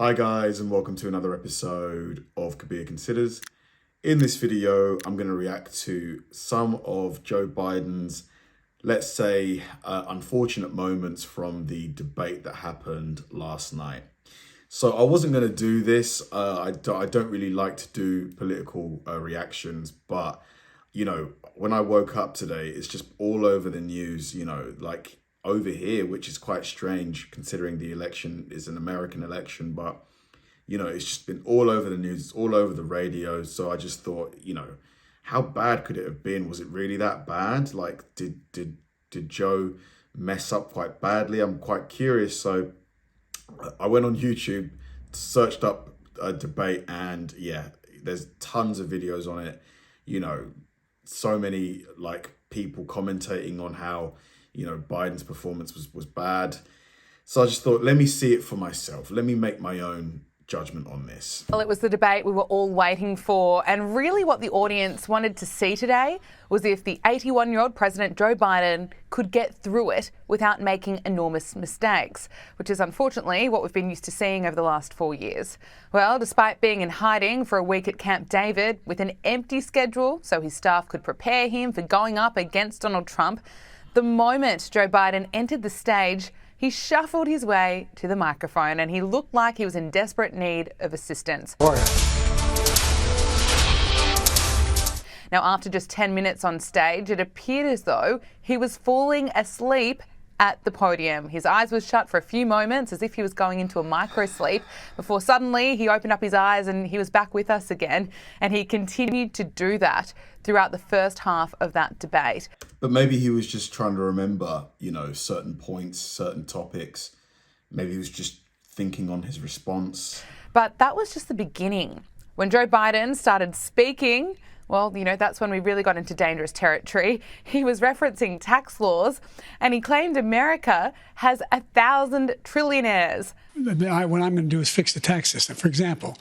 Hi guys, and welcome to another episode of Kabir Considers. In this video, I'm going to react to some of Joe Biden's, let's say, unfortunate moments from the debate that happened last night. So I wasn't going to do this. I don't really like to do political reactions, but, when I woke up today, it's just all over the news, like over here, which is quite strange considering the election is an American election, but it's just been all over the news, all over the radio. So I just thought, how bad could it have been? Was it really that bad? Like, did Joe mess up quite badly? I'm quite curious. So I went on YouTube, searched up a debate, and yeah, there's tons of videos on it. So many people commentating on how Biden's performance was bad. So I just thought, let me see it for myself. Let me make my own judgment on this. Well, it was the debate we were all waiting for, and really what the audience wanted to see today was if the 81-year-old President Joe Biden could get through it without making enormous mistakes, which is unfortunately what we've been used to seeing over the last 4 years. Well, despite being in hiding for a week at Camp David with an empty schedule so his staff could prepare him for going up against Donald Trump, the moment Joe Biden entered the stage, he shuffled his way to the microphone and he looked like he was in desperate need of assistance. Now, after just 10 minutes on stage, it appeared as though he was falling asleep at the podium. His eyes were shut for a few moments as if he was going into a micro sleep before suddenly he opened up his eyes and he was back with us again. And he continued to do that throughout the first half of that debate. But maybe he was just trying to remember, certain points, certain topics. Maybe he was just thinking on his response. But that was just the beginning. When Joe Biden started speaking, well, that's when we really got into dangerous territory. He was referencing tax laws and he claimed America has 1,000 trillionaires. What I'm going to do is fix the tax system. For example,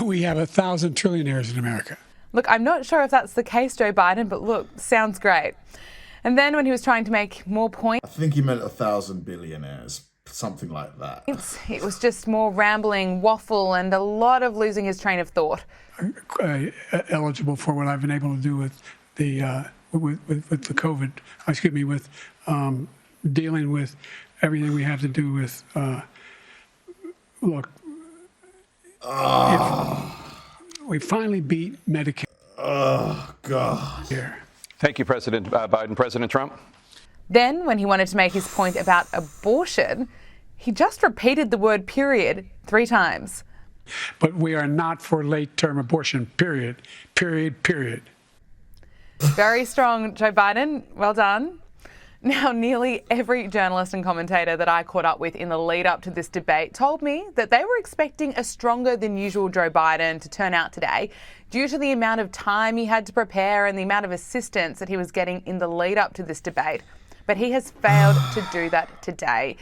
we have 1,000 trillionaires in America. Look, I'm not sure if that's the case, Joe Biden, but look, sounds great. And then when he was trying to make more points, I think he meant 1,000 billionaires, something like that. It was just more rambling, waffle, and a lot of losing his train of thought. Eligible for what I've been able to do with the with the COVID. With dealing with everything we have to do with. Look, we finally beat Medicare. Oh God. Here. Thank you, President Biden. President Trump? Then, when he wanted to make his point about abortion, he just repeated the word period 3 times. But we are not for late-term abortion, period. Period, period. Very strong, Joe Biden. Well done. Now, nearly every journalist and commentator that I caught up with in the lead up to this debate told me that they were expecting a stronger than usual Joe Biden to turn out today due to the amount of time he had to prepare and the amount of assistance that he was getting in the lead up to this debate. But he has failed to do that today.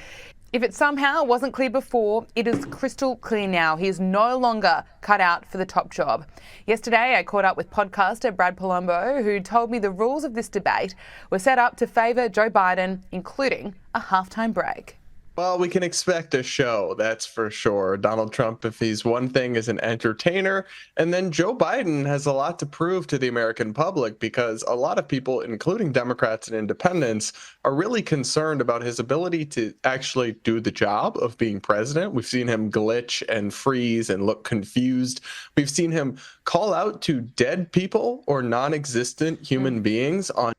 If it somehow wasn't clear before, it is crystal clear now. He is no longer cut out for the top job. Yesterday, I caught up with podcaster Brad Palumbo, who told me the rules of this debate were set up to favour Joe Biden, including a halftime break. Well, we can expect a show, that's for sure. Donald Trump, if he's one thing, is an entertainer. And then Joe Biden has a lot to prove to the American public because a lot of people, including Democrats and independents, are really concerned about his ability to actually do the job of being president. We've seen him glitch and freeze and look confused. We've seen him call out to dead people or non-existent human beings on.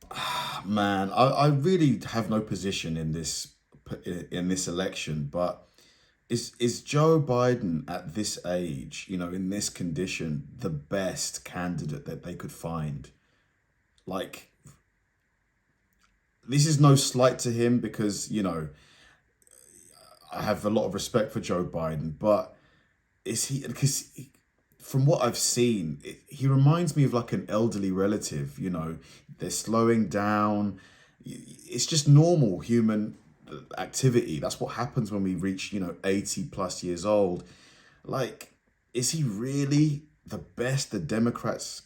Man, I really have no position in this election, but is Joe Biden at this age, in this condition, the best candidate that they could find? Like, this is no slight to him because, I have a lot of respect for Joe Biden, but is he, because from what I've seen, he reminds me of like an elderly relative, they're slowing down. It's just normal human activity. That's what happens when we reach 80 plus years old. Like, is he really the best the Democrats,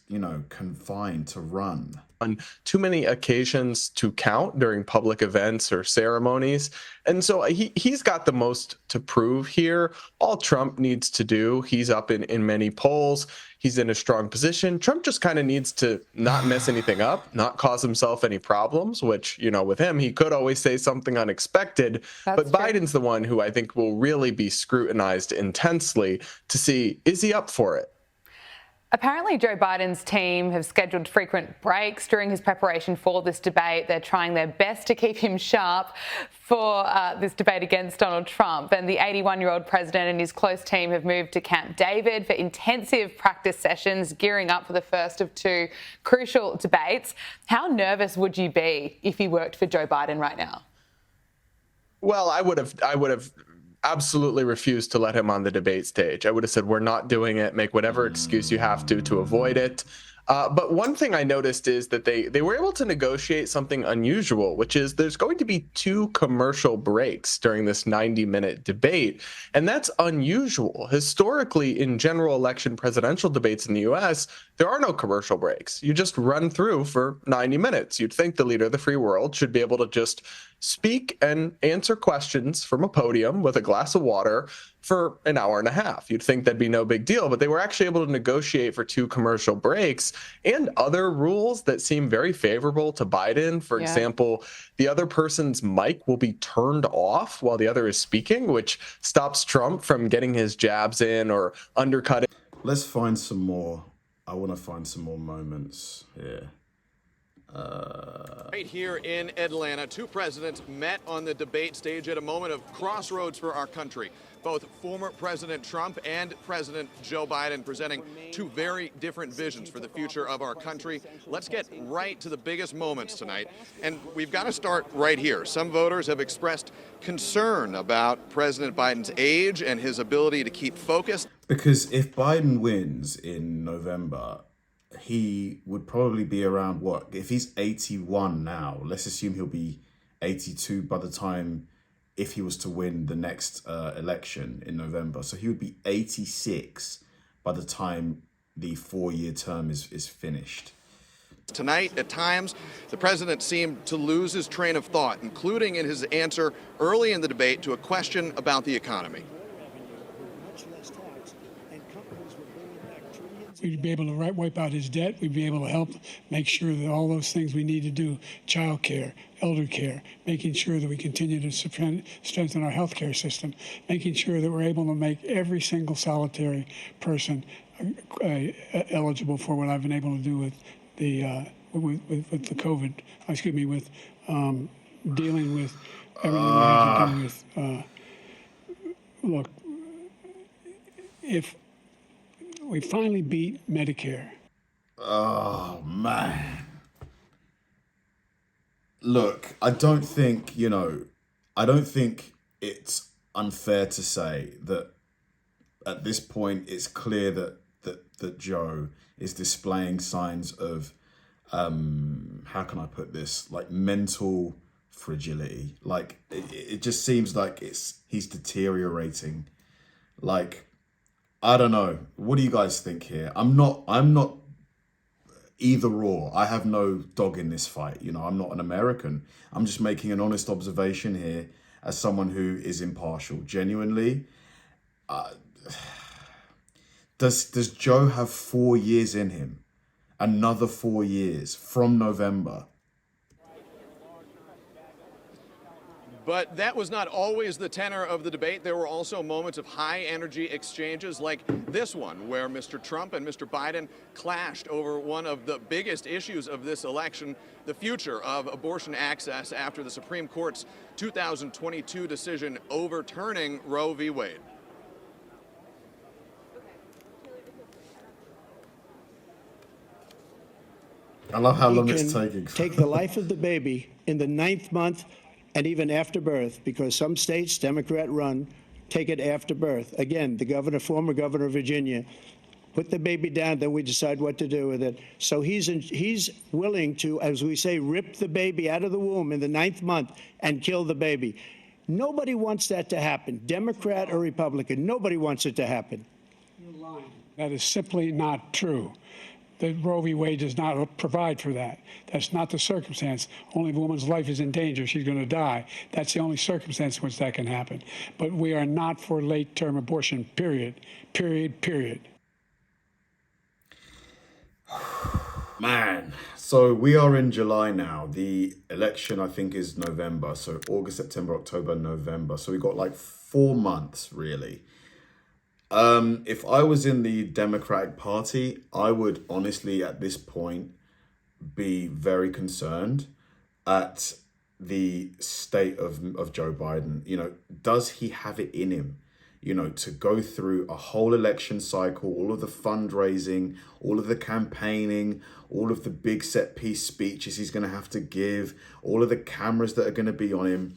can find to run. On too many occasions to count during public events or ceremonies. And so he's got the most to prove here. All Trump needs to do, he's up in many polls. He's in a strong position. Trump just kind of needs to not mess anything up, not cause himself any problems, which, with him, he could always say something unexpected. But Biden's the one who I think will really be scrutinized intensely to see, is he up for it? Apparently, Joe Biden's team have scheduled frequent breaks during his preparation for this debate. They're trying their best to keep him sharp for this debate against Donald Trump. And the 81-year-old president and his close team have moved to Camp David for intensive practice sessions, gearing up for the first of two crucial debates. How nervous would you be if you worked for Joe Biden right now? Well, I would have absolutely refused to let him on the debate stage. I would have said, we're not doing it. Make whatever excuse you have to avoid it. But one thing I noticed is that they were able to negotiate something unusual, which is there's going to be 2 commercial breaks during this 90-minute debate. And that's unusual. Historically, in general election presidential debates in the U.S., there are no commercial breaks. You just run through for 90 minutes. You'd think the leader of the free world should be able to just speak and answer questions from a podium with a glass of water for an hour and a half. You'd think that'd be no big deal, but they were actually able to negotiate for 2 commercial breaks and other rules that seem very favorable to Biden. For example, the other person's mic will be turned off while the other is speaking, which stops Trump from getting his jabs in or undercutting. Let's find some more. I want to find some more moments here. Right here in Atlanta, 2 presidents met on the debate stage at a moment of crossroads for our country. Both former President Trump and President Joe Biden presenting 2 very different visions for the future of our country. Let's get right to the biggest moments tonight. And we've got to start right here. Some voters have expressed concern about President Biden's age and his ability to keep focused. Because if Biden wins in November, he would probably be around what? If he's 81 now, let's assume he'll be 82 by the time, if he was to win the next election in November. So he would be 86 by the time the 4-year term is finished. Tonight, at times, the president seemed to lose his train of thought, including in his answer early in the debate to a question about the economy. We'd be able to wipe out his debt. We'd be able to help make sure that all those things we need to do, child care, elder care, making sure that we continue to strengthen our healthcare system, making sure that we're able to make every single solitary person eligible for what I've been able to do with the with the COVID, with dealing with everything we have to do with. Look, if we finally beat Medicare. Oh, man. Look, I don't think it's unfair to say that at this point it's clear that Joe is displaying signs of, how can I put this, like mental fragility. Like it just seems like he's deteriorating. Like, I don't know. What do you guys think here? I'm not either or. I have no dog in this fight. I'm not an American. I'm just making an honest observation here as someone who is impartial. Genuinely, does Joe have 4 years in him? Another 4 years from November. But that was not always the tenor of the debate. There were also moments of high energy exchanges like this one, where Mr. Trump and Mr. Biden clashed over one of the biggest issues of this election, the future of abortion access after the Supreme Court's 2022 decision overturning Roe v. Wade. I love how long it's taking. Take the life of the baby in the 9th month and even after birth, because some states, Democrat run, take it after birth. Again, the former governor of Virginia, put the baby down, then we decide what to do with it. So he's willing to, as we say, rip the baby out of the womb in the 9th month and kill the baby. Nobody wants that to happen, Democrat or Republican. Nobody wants it to happen. You're lying. That is simply not true. The Roe v. Wade does not provide for that. That's not the circumstance. Only if a woman's life is in danger, she's going to die. That's the only circumstance in which that can happen. But we are not for late-term abortion, period. Period, period. Man, so we are in July now. The election, I think, is November. So August, September, October, November. So we got like 4 months, really. If I was in the Democratic Party, I would honestly, at this point, be very concerned at the state of Joe Biden. You know, does he have it in him, you know, to go through a whole election cycle, all of the fundraising, all of the campaigning, all of the big set piece speeches he's going to have to give, all of the cameras that are going to be on him?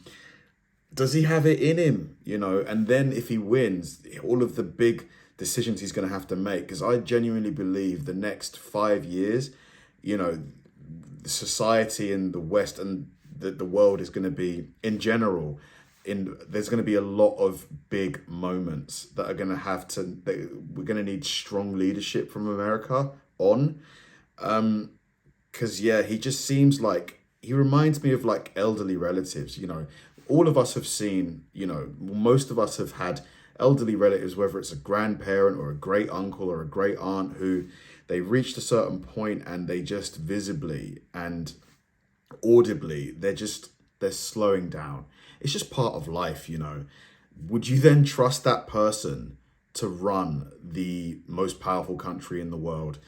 Does he have it in him, you know? And then if he wins, all of the big decisions he's going to have to make, because I genuinely believe the next 5 years, you know, society in the West and the world is going to be, in general, there's going to be a lot of big moments that are going to have to, we're going to need strong leadership from America on. Because, yeah, he just seems like, he reminds me of like elderly relatives, you know. All of us have seen, you know, most of us have had elderly relatives, whether it's a grandparent or a great uncle or a great aunt, who they reached a certain point and they just visibly and audibly, they're slowing down. It's just part of life, you know. Would you then trust that person to run the most powerful country in the world?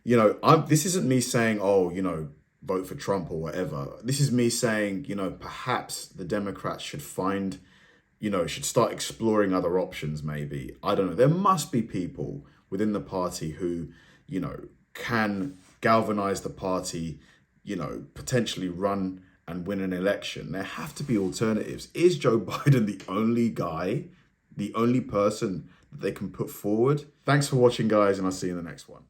You know, this isn't me saying, oh, you know, vote for Trump or whatever. This is me saying, you know, perhaps the Democrats should should start exploring other options maybe. I don't know. There must be people within the party who, you know, can galvanize the party, you know, potentially run and win an election. There have to be alternatives. Is Joe Biden the only guy, the only person that they can put forward? Thanks for watching, guys, and I'll see you in the next one.